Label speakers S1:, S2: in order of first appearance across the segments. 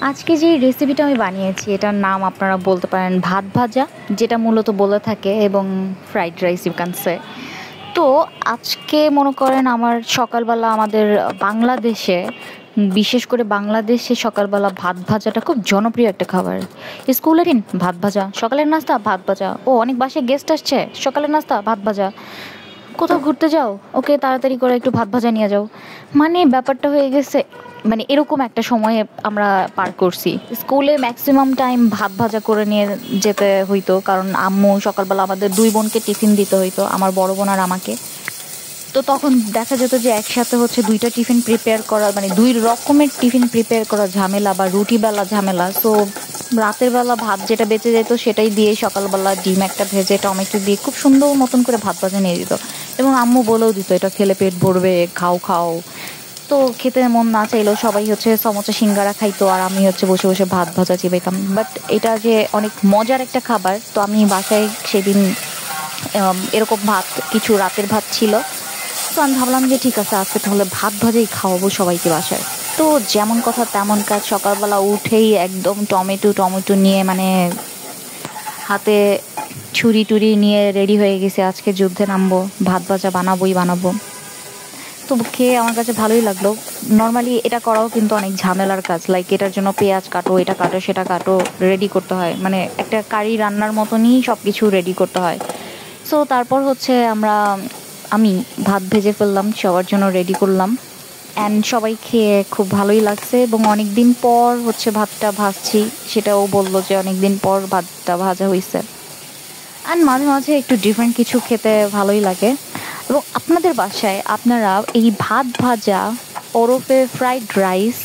S1: আজকে যে রেসিপিটা আমি বানিয়েছি এটার নাম আপনারা বলতে পারেন ভাত ভাজা, যেটা মূলত বলে থাকে, এবং fried rice you can say. তো আজকে মনে করেন আমার সকালবেলা আমাদের বাংলাদেশে, বিশেষ করে বাংলাদেশে সকালবেলা ভাত ভাজাটা খুব জনপ্রিয় একটা খাবার। স্কুলের দিন ভাত ভাজা, সকালের নাস্তা ভাত ভাজা, ও অনেক বাসায় গেস্ট আসছে, সকালের নাস্তা ভাত ভাজা, কোথাও ঘুরতে যাও, ওকে তাড়াতাড়ি করে একটু ভাত ভাজা নিয়ে যাও। মানে ব্যাপারটা হয়ে গেছে, মানে এরকম একটা সময়ে আমরা পার করছি। স্কুলে ম্যাক্সিমাম টাইম ভাত ভাজা করে নিয়ে যেতে হইতো, কারণ আম্মু সকালবেলা আমাদের দুই বোনকে টিফিন দিতে হইতো, আমার বড় বোন আর আমাকে। তো তখন দেখা যেত যে একসাথে হচ্ছে দুইটা টিফিন প্রিপেয়ার করা, মানে দুই রকমের টিফিন প্রিপেয়ার করা ঝামেলা, বা রুটি বেলা ঝামেলা। সো রাতের বেলা ভাত যেটা বেঁচে যেত সেটাই দিয়ে সকালবেলা ডিম একটা ভেজে টমেটো দিয়ে খুব সুন্দর মতন করে ভাত ভাজা নিয়ে দিত। এবং আম্মু বলেও দিত এটা খেলে পেট ভরবে, খাও খাও। তো খেতে মন না চাইলেও সবাই হচ্ছে সমোসা সিঙ্গারা খাইতো, আর আমি হচ্ছে বসে বসে ভাত ভাজা চিবাইতাম। বাট এটা যে অনেক মজার একটা খাবার, তো আমি বাসায় সেদিন এরকম ভাত, কিছু রাতের ভাত ছিল। তো আমি ভাবলাম যে ঠিক আছে, আজকে তাহলে ভাত ভাজাই খাওয়াবো সবাইকে বাসায়। তো যেমন কথা তেমন কাজ, সকালবেলা উঠেই একদম টমেটো টমেটো নিয়ে, মানে হাতে ছুরি টুরি নিয়ে রেডি হয়ে গেছে, আজকে যুদ্ধে নামবো, ভাত ভাজা বানাবোই বানাবো। তো খেয়ে আমার কাছে ভালোই লাগলো। নর্মালি এটা করাও কিন্তু অনেক ঝামেলার কাজ, লাইক এটার জন্য পেঁয়াজ কাটো, এটা কাটো, সেটা কাটো, রেডি করতে হয়, মানে একটা কারি রান্নার মতনই সব কিছু রেডি করতে হয়। সো তারপর হচ্ছে আমি ভাত ভেজে ফেললাম, সবার জন্য রেডি করলাম। অ্যান্ড সবাই খেয়ে খুব ভালোই লাগছে, এবং অনেক দিন পর হচ্ছে ভাতটা ভাজছি, সেটাও বললো যে অনেক দিন পর ভাতটা ভাজা হয়েছে। অ্যান্ড মাঝে মাঝে একটু ডিফারেন্ট কিছু খেতে ভালোই লাগে। এবং আপনাদের বাসায় আপনারা এই ভাত ভাজা ওরফে fried rice,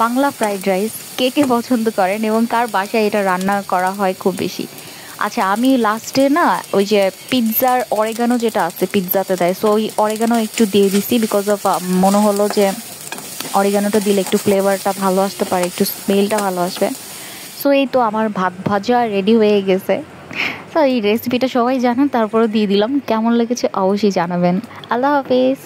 S1: Bangla fried rice কে কে পছন্দ করেন, এবং কার বাসায় এটা রান্না করা হয় খুব বেশি? আচ্ছা, আমি লাস্টে না ওই যে পিৎজার অরেগানো যেটা আছে পিৎজাতে দেয়, সো ওই অরেগানো একটু দিয়ে দিছি, বিকজ অফ মনে হলো যে অরিগানোটা দিলে একটু ফ্লেভারটা ভালো আসতে পারে, একটু স্মেলটা ভালো আসবে। সো এই তো আমার ভাত ভাজা রেডি হয়ে গেছে। তো এই রেসিপিটা সবাই জানেন, তারপরে দিয়ে দিলাম। কেমন লেগেছে অবশ্যই জানাবেন। আল্লাহ হাফেজ।